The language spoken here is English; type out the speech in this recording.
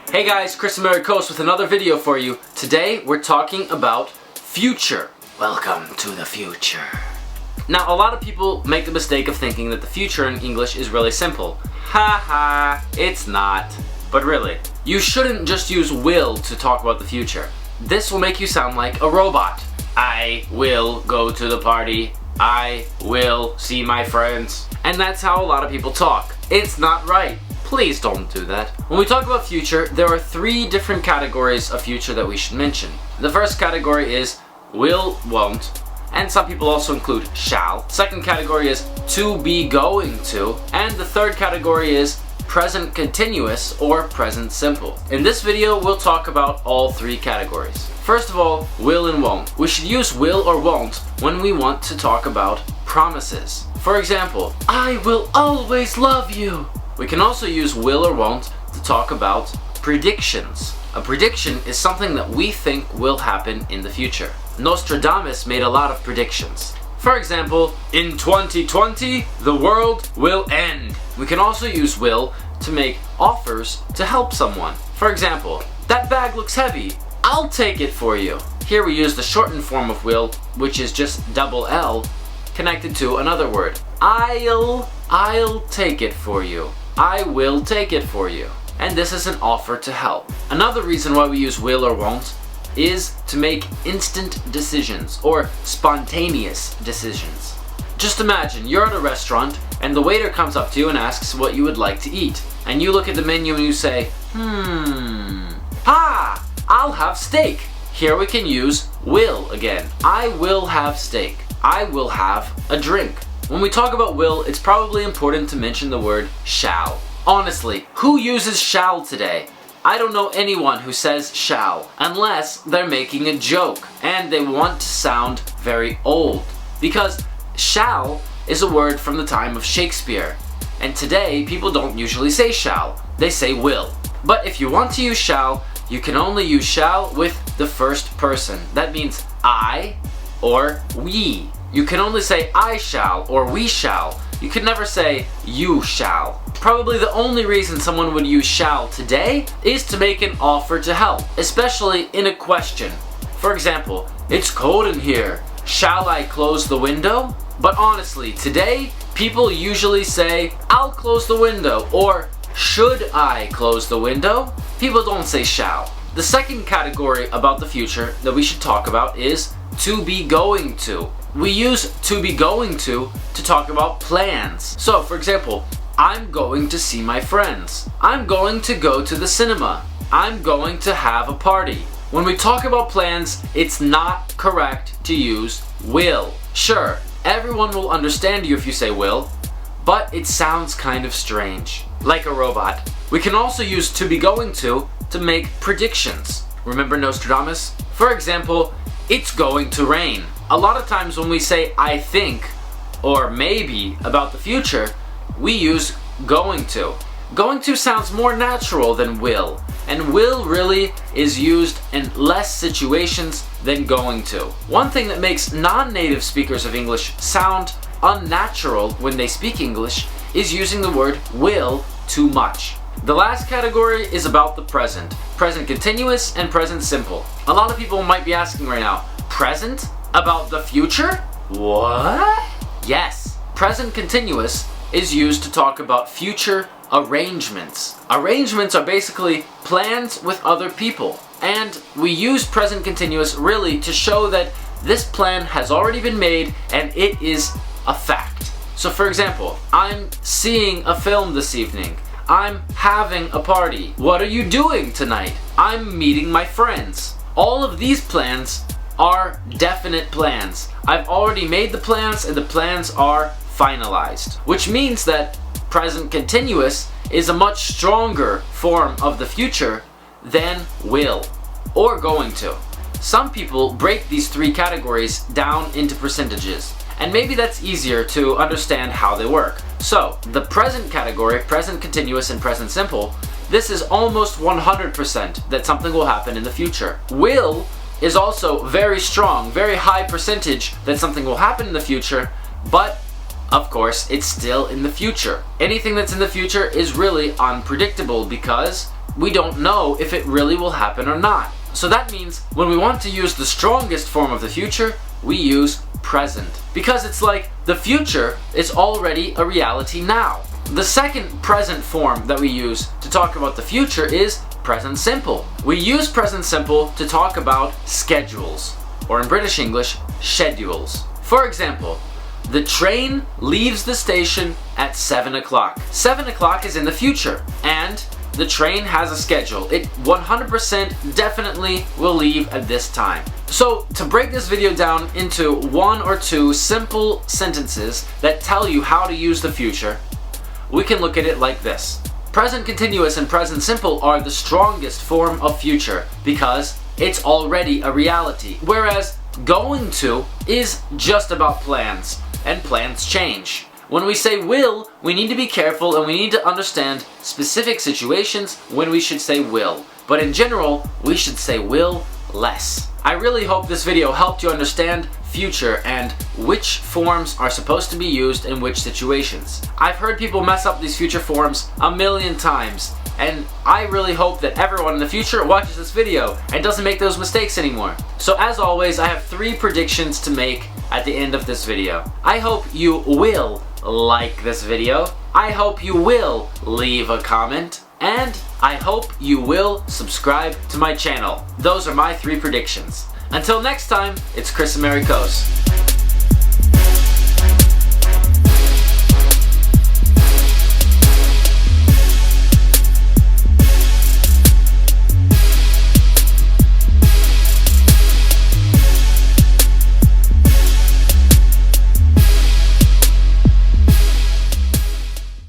Hey guys, Chris Americos with another video for you. Today we're talking about future. Welcome to the future. Now a lot of people make the mistake of thinking that the future in English is really simple. Ha, it's not. But really, you shouldn't just use will to talk about the future. This will make you sound like a robot. I will go to the party. I will see my friends. And that's how a lot of people talk. It's not right. Please don't do that. When we talk about future, there are three different categories of future that we should mention. The first category is will, won't, and some people also include shall. Second category is to be going to, and the third category is present continuous or present simple. In this video, we'll talk about all three categories. First of all, will and won't. We should use will or won't when we want to talk about promises. For example, I will always love you. We can also use will or won't to talk about predictions. A prediction is something that we think will happen in the future. Nostradamus made a lot of predictions. For example, in 2020, the world will end. We can also use will to make offers to help someone. For example, that bag looks heavy. I'll take it for you. Here we use the shortened form of will, which is just double L, connected to another word. I'll take it for you. I will take it for you. And this is an offer to help. Another reason why we use will or won't is to make instant decisions or spontaneous decisions. Just imagine you're at a restaurant and the waiter comes up to you and asks what you would like to eat. And you look at the menu and you say, I'll have steak. Here we can use will again. I will have steak. I will have a drink. When we talk about will, it's probably important to mention the word shall. Honestly, who uses shall today? I don't know anyone who says shall, unless they're making a joke and they want to sound very old. Because shall is a word from the time of Shakespeare. And today, people don't usually say shall, they say will. But if you want to use shall, you can only use shall with the first person. That means I or we. You can only say I shall or we shall. You can never say you shall. Probably the only reason someone would use shall today is to make an offer to help, especially in a question. For example, it's cold in here. Shall I close the window? But honestly, today, people usually say, I'll close the window, or should I close the window? People don't say shall. The second category about the future that we should talk about is to be going to. We use to be going to talk about plans. So, for example, I'm going to see my friends. I'm going to go to the cinema. I'm going to have a party. When we talk about plans, it's not correct to use will. Sure, everyone will understand you if you say will, but it sounds kind of strange, like a robot. We can also use to be going to make predictions. Remember Nostradamus? For example, it's going to rain. A lot of times when we say I think or maybe about the future, we use going to. Going to sounds more natural than will, and will really is used in less situations than going to. One thing that makes non-native speakers of English sound unnatural when they speak English is using the word will too much. The last category is about the present. Present continuous and present simple. A lot of people might be asking right now, present? About the future? What? Yes, present continuous is used to talk about future arrangements. Arrangements are basically plans with other people. And we use present continuous really to show that this plan has already been made and it is a fact. So for example, I'm seeing a film this evening. I'm having a party. What are you doing tonight? I'm meeting my friends. All of these plans are definite plans. I've already made the plans and the plans are finalized. Which means that present continuous is a much stronger form of the future than will or going to. Some people break these three categories down into percentages, and maybe that's easier to understand how they work. So, the present category, present continuous and present simple, this is almost 100% that something will happen in the future. Will is also very strong, very high percentage that something will happen in the future, but of course, it's still in the future. Anything that's in the future is really unpredictable because we don't know if it really will happen or not. So that means when we want to use the strongest form of the future, we use present. Because it's like the future is already a reality now. The second present form that we use to talk about the future is present simple. We use present simple to talk about schedules, or in British English, schedules. For example, the train leaves the station at 7 o'clock. 7 o'clock is in the future, and the train has a schedule. It 100% definitely will leave at this time. So to break this video down into one or two simple sentences that tell you how to use the future, we can look at it like this. Present continuous and present simple are the strongest form of future because it's already a reality, whereas going to is just about plans, and plans change. When we say will, we need to be careful and we need to understand specific situations when we should say will. But in general, we should say will less. I really hope this video helped you understand future and which forms are supposed to be used in which situations. I've heard people mess up these future forms a million times, and I really hope that everyone in the future watches this video and doesn't make those mistakes anymore. So as always, I have 3 predictions to make at the end of this video. I hope you will like this video, I hope you will leave a comment, and I hope you will subscribe to my channel. Those are my 3 predictions. Until next time, it's Chris Americos.